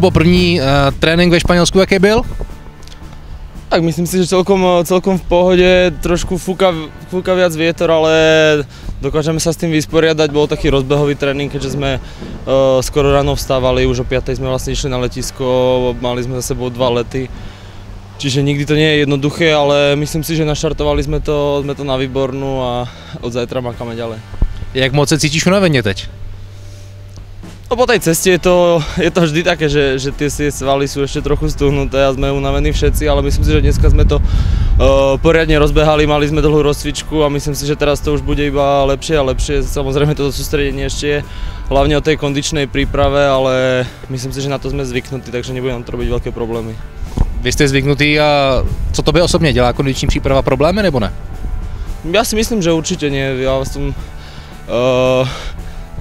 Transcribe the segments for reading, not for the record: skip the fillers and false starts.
Kubo, první trénink ve Španělsku jaký byl? Tak myslím si, že celkom v pohode, trošku fúka viac vietor, ale dokážeme sa s tým vysporiadať. Bol taký rozbehový tréning, keďže sme skoro ráno vstávali, už o 5:00 sme vlastne išli na letisko, mali sme za sebou 2 lety. Čiže nikdy to nie je jednoduché, ale myslím si, že naštartovali sme to na výbornú a od zajtra makáme ďalej. Jak moc se cítíš unaveně teď? No po tej ceste je to vždy také, že tie svaly sú ešte trochu stuhnuté a sme unavení všetci, ale myslím si, že dneska sme to poriadne rozbehali, mali sme dlhú rozcvičku a myslím si, že teraz to už bude iba lepšie a lepšie. Samozrejme toto sústredenie ešte je hlavne o tej kondičnej príprave, ale myslím si, že na to sme zvyknutí, takže nebude nám to robiť veľké problémy. Vy jste zvyknutý a co tobě osobně dělá kondiční příprava problémy nebo ne? Ja si myslím, že určite nie.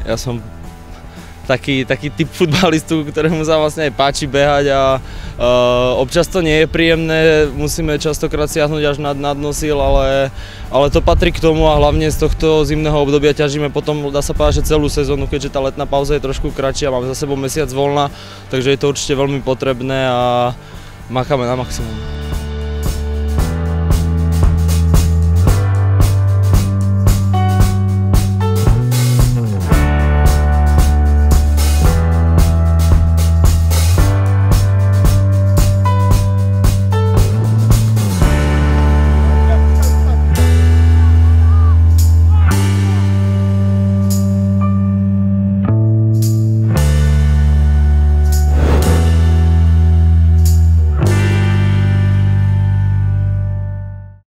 Ja som taký typ futbalistu, ktorému sa vlastne aj páči behať a občas to nie je príjemné, musíme častokrát siahnuť až na dno síl, ale to patrí k tomu a hlavne z tohto zimného obdobia ťažíme potom, dá sa povedať, že celú sezónu, keďže tá letná pauza je trošku kratšia, máme za sebou mesiac voľna, takže je to určite veľmi potrebné a makáme na maximum.